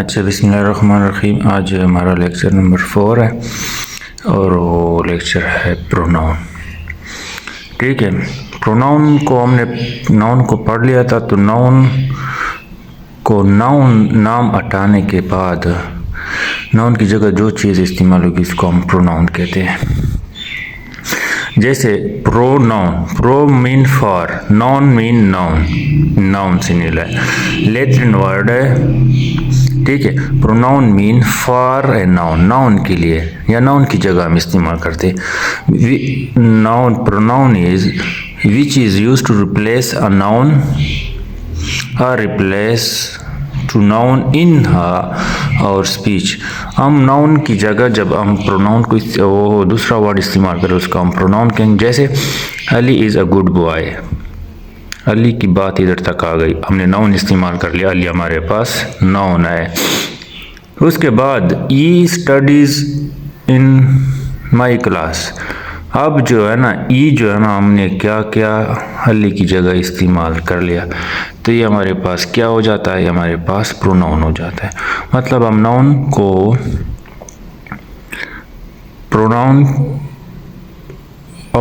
अच्छा, बिस्मिल्लाहिर्रहमानिर्रहीम। आज हमारा लेक्चर नंबर 4 है और वो लेक्चर है प्रोनाउन। ठीक है, प्रोनाउन को हमने नाउन को पढ़ लिया था। तो नाउन को नाम हटाने के बाद नाउन की जगह जो चीज़ इस्तेमाल होगी इसको हम प्रोनाउन कहते हैं। जैसे pronoun, pro mean for, noun mean noun, noun से मिला है, लैटिन वर्ड है। ठीक है, pronoun mean for a noun, noun के लिए या नाउन की जगह हम इस्तेमाल करते। Noun pronoun is which is use to replace a noun और रिप्लेस टू नाउन इन और स्पीच। हम नाउन की जगह जब हम प्रोनाउन को वो दूसरा वर्ड इस्तेमाल करें उसका हम प्रोनाउन कहेंगे। जैसे Ali is a good boy, Ali की बात इधर तक आ गई, हमने नाउन इस्तेमाल कर लिया, अली हमारे पास नाउन है। उसके बाद ई स्टडीज़ इन माई क्लास। अब जो है ना ई जो है ना हमने क्या क्या अली की जगह इस्तेमाल कर लिया, तो ये हमारे पास क्या हो जाता है, हमारे पास प्रोनाउन हो जाता है। मतलब हम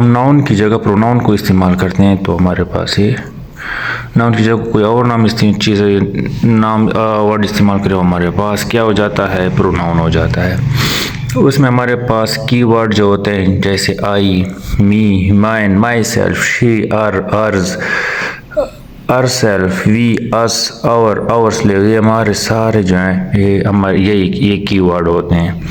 नाउन की जगह प्रोनाउन को इस्तेमाल करते हैं तो हमारे पास ये नाउन की जगह कोई और वर्ड इस्तेमाल करें हमारे पास क्या हो जाता है, प्रोनाउन हो जाता है। उसमें हमारे पास कीवर्ड जो होते हैं जैसे I, me, mine, myself, she, hers, herself, we, us, ourselves, ये हमारे सारे जो हैं ये हमारे ये कीवर्ड होते हैं।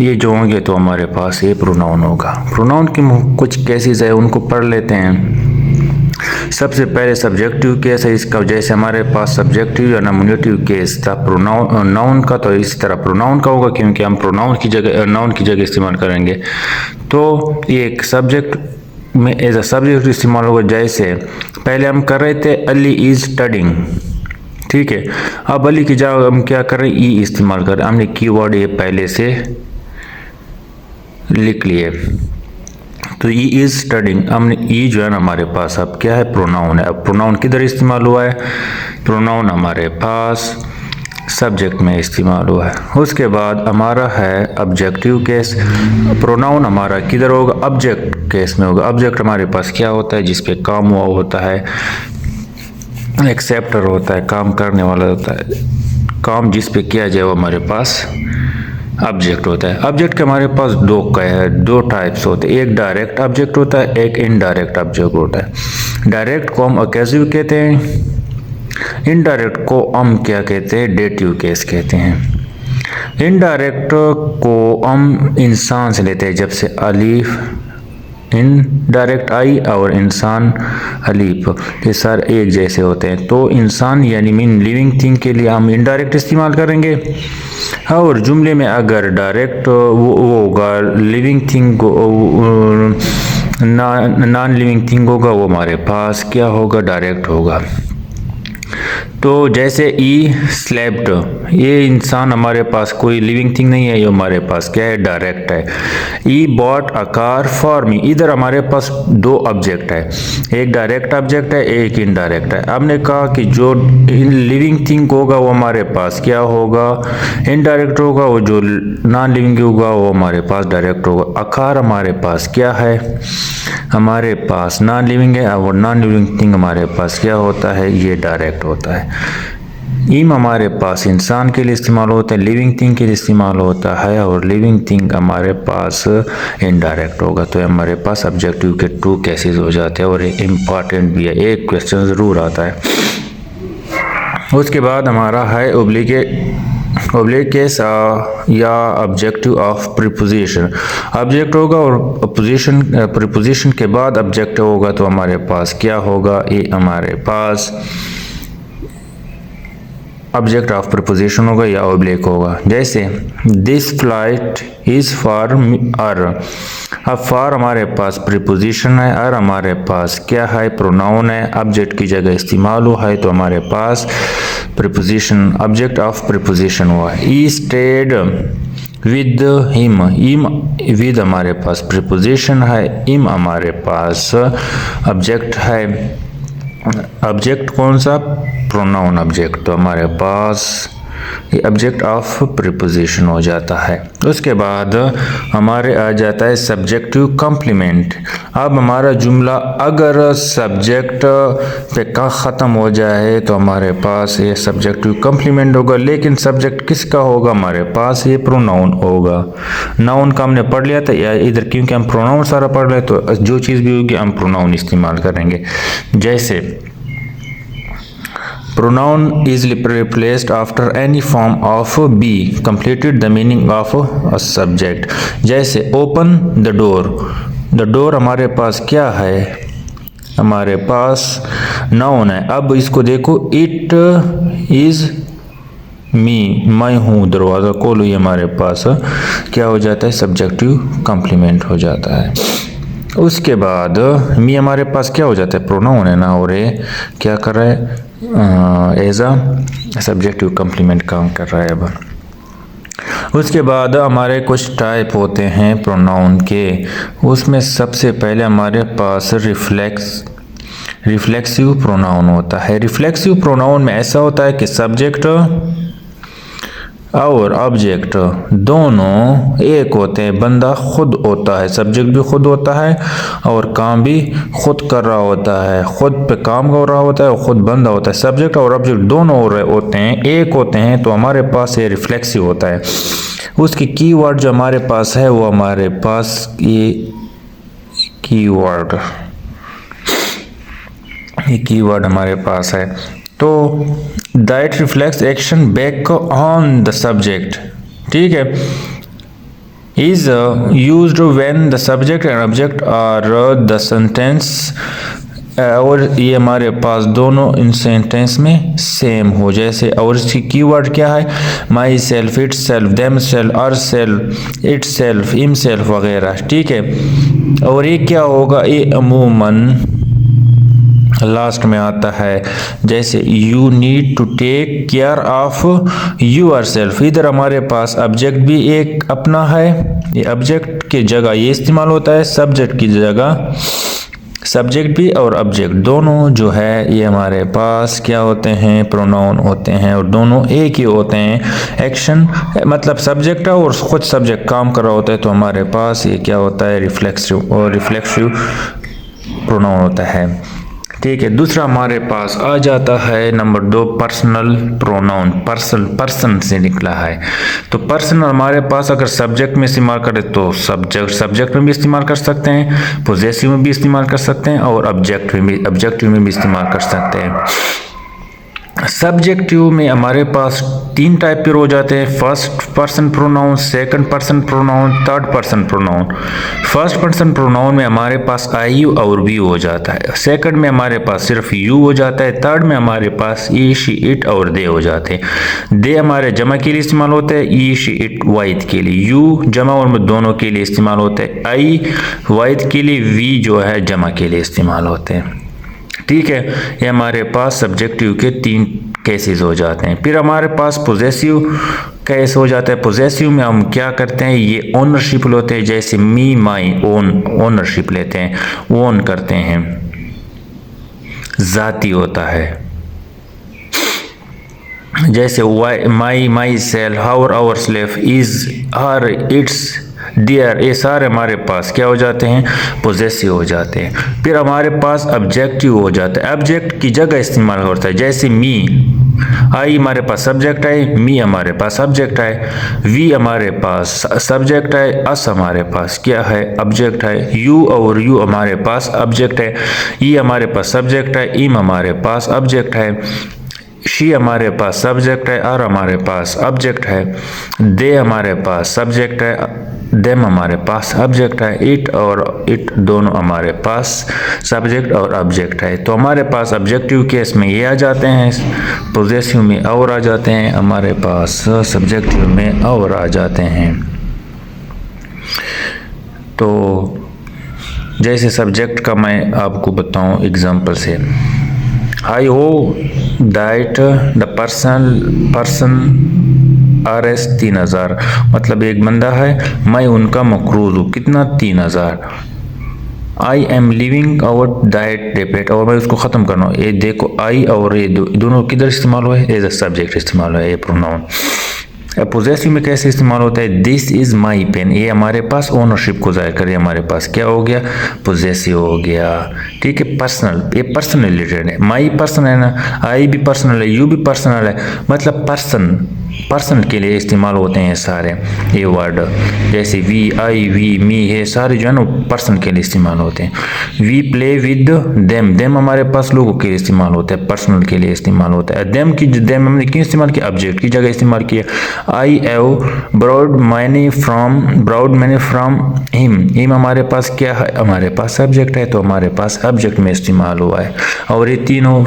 ये जो होंगे तो हमारे पास ये प्रोनाउन होगा। प्रोनाउन की कुछ केसेस है उनको पढ़ लेते हैं। सबसे पहले सब्जेक्टिव केस है इसका। जैसे हमारे पास सब्जेक्टिव या नॉमिनेटिव केस था प्रोनाउन नाउन का, तो इसी तरह प्रोनाउन का होगा क्योंकि हम प्रोनाउन की जगह नाउन की जगह इस्तेमाल करेंगे। तो ये एक सब्जेक्ट में एज अ सब्जेक्ट इस्तेमाल होगा। जैसे पहले हम कर रहे थे अली इज स्टडिंग, ठीक है। अब अली की जगह हम क्या कर रहे हैं, ई इस्तेमाल कर रहे हैं। हमने कीवर्ड ये पहले से लिख लिए, तो ई इज स्टडिंग। हमने ई जो है ना हमारे पास अब क्या है, प्रोनाउन है। अब प्रोनाउन किधर इस्तेमाल हुआ है, प्रोनाउन हमारे पास सब्जेक्ट में इस्तेमाल हुआ है। उसके बाद हमारा है ऑब्जेक्टिव केस। प्रोनाउन हमारा किधर होगा, ऑब्जेक्ट केस में होगा। ऑब्जेक्ट हमारे पास क्या होता है, जिस पे काम हुआ होता है, एक्सेप्टर होता है, काम करने वाला होता है, काम जिस पे किया जाए वो हमारे पास ऑब्जेक्ट होता है। ऑब्जेक्ट के हमारे पास दो टाइप्स होते हैं, एक डायरेक्ट ऑब्जेक्ट होता है, एक इनडायरेक्ट ऑब्जेक्ट होता है। डायरेक्ट को हम अकेजिव कहते हैं, इनडायरेक्ट को हम क्या कहते हैं, डेटिव केस कहते हैं। इनडायरेक्ट को हम इंसान से लेते हैं, जब से अलीफ इनडायरेक्ट आई और इंसान अलीफ, ये सारे एक जैसे होते हैं। तो इंसान यानी मीन लिविंग थिंग के लिए हम इनडायरेक्ट इस्तेमाल करेंगे, और जुमले में अगर डायरेक्ट वो होगा living thing, non living thing होगा, वो हमारे पास क्या होगा, डायरेक्ट होगा। तो जैसे ई स्लेप्ट, ये इंसान हमारे पास कोई लिविंग थिंग नहीं है, ये हमारे पास क्या है, डायरेक्ट है। He bought a car for me, इधर हमारे पास दो ऑब्जेक्ट है, एक डायरेक्ट ऑब्जेक्ट है, एक इनडायरेक्ट है। हमने कहा कि जो लिविंग थिंग होगा वो हमारे पास क्या होगा, इनडायरेक्ट होगा, वो जो नॉन लिविंग होगा वो हमारे पास डायरेक्ट होगा। अकार हमारे पास क्या है, हमारे पास नॉन लिविंग है, और नॉन लिविंग थिंग हमारे पास क्या होता है, ये डायरेक्ट होता है। इम हमारे पास इंसान के लिए इस्तेमाल होता है, लिविंग थिंग के लिए इस्तेमाल होता है, और लिविंग थिंग हमारे पास इनडायरेक्ट होगा। तो हमारे पास ऑब्जेक्टिव के 2 केसेस हो जाते हैं, और एक इम्पॉर्टेंट भी है, एक क्वेश्चन ज़रूर आता है। उसके बाद हमारा है ओब्लिक केस या ऑब्जेक्टिव ऑफ प्रीपोजिशन। ऑब्जेक्ट होगा और प्रीपोजिशन के बाद ऑब्जेक्ट होगा, तो हमारे पास क्या होगा, ये हमारे पास ऑब्जेक्ट ऑफ प्रीपोजिशन होगा या ऑब्लिक होगा। जैसे दिस फ्लाइट इज फॉर अर। अब फॉर हमारे पास प्रीपोजिशन है, अर हमारे पास क्या है, प्रोनाउन है, ऑब्जेक्ट की जगह इस्तेमाल हुआ है, तो हमारे पास प्रीपोजिशन, ऑब्जेक्ट ऑफ प्रीपोजिशन हुआ है। ई स्टेड विद हिम, इम विद हमारे पास प्रीपोजिशन है, इम हमारे पास ऑब्जेक्ट है। ऑब्जेक्ट कौन सा, प्रोनाउन ऑब्जेक्ट। तो हमारे पास ये ऑब्जेक्ट ऑफ प्रीपोजिशन हो जाता है। उसके बाद हमारे आ जाता है सब्जेक्टिव कॉम्प्लीमेंट। अब हमारा जुमला अगर सब्जेक्ट पे का ख़त्म हो जाए तो हमारे पास ये सब्जेक्टिव कॉम्प्लीमेंट होगा, लेकिन सब्जेक्ट किसका होगा, हमारे पास ये प्रोनाउन होगा। नाउन का हमने पढ़ लिया था, या इधर क्योंकि हम प्रोनाउन सारा पढ़ रहे तो जो चीज़ भी होगी हम प्रोनाउन इस्तेमाल करेंगे। जैसे pronoun is replaced after any form of be completed the meaning of a subject। जैसे open the door, the door हमारे पास क्या है, हमारे पास noun है। अब इसको देखो, it is me, मैं हूँ, दरवाज़ा खोलो, ये हमारे पास क्या हो जाता है, सब्जेक्टिव कॉम्प्लीमेंट हो जाता है। उसके बाद मी हमारे पास क्या हो जाता है, प्रोनाउन है ना, और ये क्या कर रहा है, एज अ सब्जेक्टिव कॉम्प्लीमेंट काम कर रहा है। अब उसके बाद हमारे कुछ टाइप होते हैं प्रोनाउन के, उसमें सबसे पहले हमारे पास रिफ्लेक्सिव प्रोनाउन होता है। रिफ्लेक्सिव प्रोनाउन में ऐसा होता है कि सब्जेक्ट और ऑब्जेक्ट दोनों एक होते हैं, बंदा खुद होता है, सब्जेक्ट भी खुद होता है और काम भी खुद कर रहा होता है, खुद पे काम कर रहा होता है और खुद बंदा होता है। सब्जेक्ट और ऑब्जेक्ट दोनों हो रहे होते हैं, एक होते हैं, तो हमारे पास ये रिफ्लेक्सिव होता है। उसकी कीवर्ड जो हमारे पास है वो हमारे पास ये कीवर्ड हमारे पास है। तो that reflects action back on the subject, ठीक है, is used when the subject and object are the sentence, और ये हमारे पास दोनों इन सेंटेंस में सेम हो। जैसे और इसकी कीवर्ड क्या है, myself, itself, themself, ourself, itself, himself वगैरह, ठीक है। और ये क्या होगा, ये अमूमन लास्ट में आता है। जैसे you need to take care of yourself, इधर हमारे पास ऑब्जेक्ट भी एक अपना है, ये ऑब्जेक्ट की जगह ये इस्तेमाल होता है, सब्जेक्ट की जगह सब्जेक्ट भी और ऑब्जेक्ट दोनों जो है ये हमारे पास क्या होते हैं, प्रोनाउन होते हैं, और दोनों एक ही होते हैं। एक्शन मतलब सब्जेक्ट और खुद सब्जेक्ट काम कर रहा होता है, तो हमारे पास ये क्या होता है, रिफ्लेक्सिव प्रोनाउन होता है, ठीक है। दूसरा हमारे पास आ जाता है नंबर 2 पर्सनल प्रोनाउन, पर्सन से निकला है। तो पर्सन हमारे पास अगर सब्जेक्ट में इस्तेमाल करें तो सब्जेक्ट में भी इस्तेमाल कर सकते हैं, पोजेसिव में भी इस्तेमाल कर सकते हैं, और ऑब्जेक्टिव में भी इस्तेमाल कर सकते हैं। सब्जेक्टिव में हमारे पास 3 टाइप के हो जाते हैं, first person pronoun, second person pronoun, third person pronoun. First person pronoun में हमारे पास आई यू और वी हो जाता है, सेकंड में हमारे पास सिर्फ यू हो जाता है, थर्ड में हमारे पास ई शी इट और दे हो जाते हैं। दे हमारे जमा के लिए इस्तेमाल होते हैं, ई शी इट वाहिद के लिए, यू जमा और दोनों के लिए इस्तेमाल होते हैं, आई वाहिद के लिए, वी जो है जमा के लिए इस्तेमाल होते हैं, ठीक है। ये हमारे पास सब्जेक्टिव के 3 केसेस हो जाते हैं। फिर हमारे पास पोजेसिव केस हो जाता है। पोजेसिव में हम क्या करते हैं, ये ओनरशिप होते हैं, जैसे मी माई, ओनरशिप लेते हैं, ओन करते हैं, जाती होता है। जैसे myself, ourselves, his, her, its, their, ये सारे हमारे पास क्या हो जाते हैं, पोजेसिव हो जाते हैं। फिर हमारे पास ऑब्जेक्टिव हो जाता है, ऑब्जेक्ट की जगह इस्तेमाल होता है। जैसे मी, आई हमारे पास सब्जेक्ट है, मी हमारे पास ऑब्जेक्ट है, वी हमारे पास सब्जेक्ट है, अस हमारे पास क्या है, ऑब्जेक्ट है, यू और यू हमारे पास ऑब्जेक्ट है, ई हमारे पास सब्जेक्ट है, इम हमारे पास ऑब्जेक्ट है, शी हमारे पास सब्जेक्ट है, आर हमारे पास ऑब्जेक्ट है, दे हमारे पास सब्जेक्ट है, देम हमारे पास ऑब्जेक्ट है, इट और इट दोनों हमारे पास सब्जेक्ट और ऑब्जेक्ट है। तो हमारे पास ऑब्जेक्टिव केस में ये आ जाते हैं, पोजेसिव में और आ जाते हैं, हमारे पास सब्जेक्टिव में और आ जाते हैं। तो जैसे सब्जेक्ट का मैं आपको बताऊं एग्जांपल से, आई हो दैट द पर्सन RS 3000, मतलब एक बंदा है, मैं उनका मकरूज हूँ, कितना 3000। I am living out that debate, और मैं उसको ख़त्म करना हूँ। ये देखो आई और ये दोनों किधर इस्तेमाल हुआ है, एज अ सब्जेक्ट इस्तेमाल हुआ है ये प्रोनाउन। पोजेसिव में कैसे इस्तेमाल होता है, दिस इज़ माई पेन, ये हमारे पास ओनरशिप को जाहिर करे, हमारे पास क्या हो गया, पोजेसिव हो गया। ठीक है, पर्सनल, ये पर्सन रिलेटेड है, माई पर्सन है ना, आई भी पर्सनल है, यू भी पर्सनल है, मतलब पर्सन के लिए इस्तेमाल होते हैं सारे ये वर्ड। जैसे वी, आई, वी, मी, ये सारे जो है ना पर्सन के लिए इस्तेमाल होते हैं। वी प्ले विद देम हमारे पास लोगों के लिए इस्तेमाल होता है, पर्सनल के लिए इस्तेमाल होता है। देम हमने क्यों इस्तेमाल किया, ऑब्जेक्ट की जगह इस्तेमाल किया। I have brought money from him हमारे पास क्या है, हमारे पास सब्जेक्ट है, तो हमारे पास ऑब्जेक्ट में इस्तेमाल हुआ है। और ये तीनों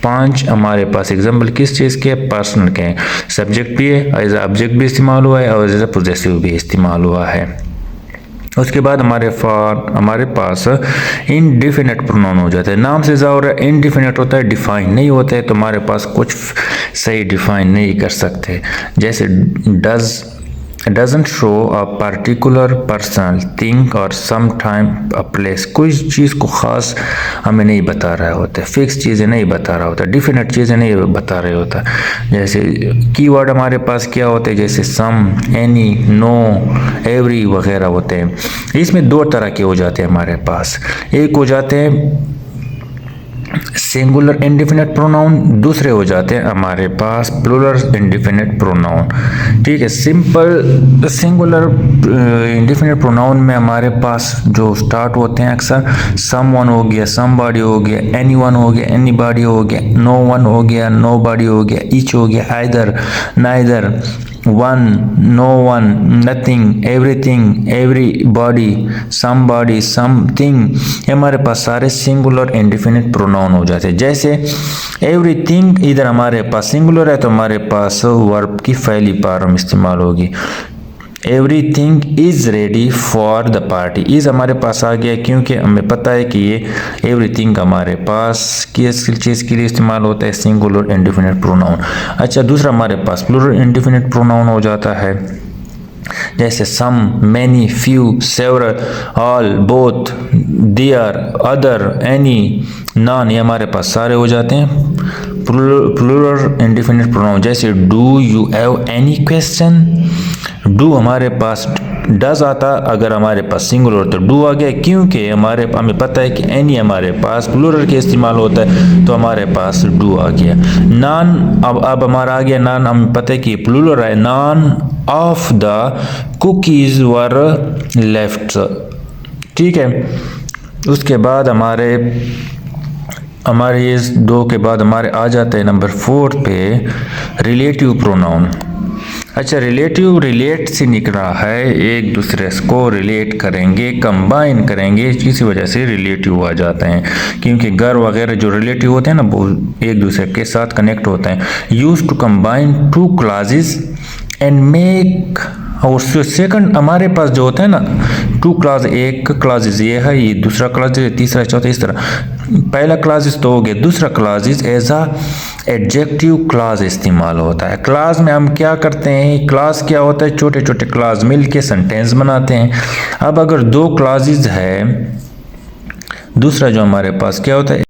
5 हमारे पास एग्जाम्पल किस चीज़ के, पर्सनल के हैं। सब्जेक्ट भी है, एज ऑब्जेक्ट भी इस्तेमाल हुआ है, और एज अ पोजेसिव भी इस्तेमाल हुआ है। उसके बाद हमारे पास इनडिफिनिट प्रोनाउन हो जाता है। नाम से ज़ाहिर है इनडिफिनिट होता है, डिफाइन नहीं होता है, तो हमारे पास कुछ सही डिफाइन नहीं कर सकते। जैसे doesn't show a particular person, thing और सम टाइम अ प्लेस, कोई चीज़ को ख़ास हमें नहीं बता रहा होता है, फिक्स चीज़ें नहीं बता रहा होता, डिफिनिट चीज़ें नहीं बता रहे होता। जैसे कीवर्ड हमारे पास क्या होते हैं, जैसे सम, एनी, नो, एवरी वगैरह होते हैं। इसमें 2 तरह के हो जाते हैं हमारे पास, एक हो जाते हैं सिंगुलर इंडिफिनिट प्रोनाउन, दूसरे हो जाते हैं हमारे पास प्लूरल इंडिफिनिट प्रोनाउन। ठीक है, सिंपल सिंगुलर इंडिफिनिट प्रोनाउन में हमारे पास जो स्टार्ट होते हैं अक्सर समवन हो गया, समबॉडी हो गया, एनीवन हो गया, एनीबॉडी हो गया, नो वन हो गया, नोबॉडी हो गया, ईच हो गया, either, neither, one, no one, nothing, everything, everybody, somebody, something, ये हमारे पास सारे सिंगुलर इंडिफिनिट प्रोनाउन हो जाते हैं। जैसे एवरीथिंग इधर हमारे पास सिंगुलर है, तो हमारे पास वर्ब की पहली फॉर्म इस्तेमाल होगी। Everything is ready for the party, is हमारे पास आ गया क्योंकि हमें पता है कि ये एवरीथिंग हमारे पास किस चीज़ के लिए इस्तेमाल होता है, सिंगुलर इंडिफिनिट प्रोनाउन। अच्छा, दूसरा हमारे पास प्लूरल इंडिफिनिट प्रोनाउन हो जाता है, जैसे some, many, few, several, all, both, there, other, any, none, ये हमारे पास सारे हो जाते हैं प्लूरल इंडिफिनिट प्रोनाउन। जैसे do you have any question, do हमारे पास डज आता, अगर हमारे पास सिंगुलर तो डू आ गया, क्योंकि हमें पता है कि एनी हमारे पास प्लूरल के इस्तेमाल होता है, तो हमारे पास डू आ गया। नॉन अब हमारा आ गया, नॉन हमें पता है कि प्लूरल है, none of the cookies were left. ठीक है, उसके बाद हमारे इस 2 के बाद हमारे आ जाता है नंबर 4 पे रिलेटिव प्रोनाउन। अच्छा, रिलेटिव रिलेट से निकला है, एक दूसरे को रिलेट करेंगे, कंबाइन करेंगे, इसी वजह से रिलेटिव आ जाते हैं, क्योंकि घर वगैरह जो रिलेटिव होते हैं ना वो एक दूसरे के साथ कनेक्ट होते हैं। Use to combine 2 clauses and make, और सेकंड हमारे पास जो होता है ना 2 क्लॉज, एक क्लॉज ये है, ये दूसरा क्लॉज है, तीसरा, चौथा, इस तरह। पहला क्लॉज तो हो गया, दूसरा clause as a adjective clause इस्तेमाल होता है। क्लॉज में हम क्या करते हैं, क्लॉज क्या होता है, छोटे छोटे क्लॉज मिलके सेंटेंस बनाते हैं। अब अगर 2 क्लॉजेज है, दूसरा जो हमारे पास क्या होता है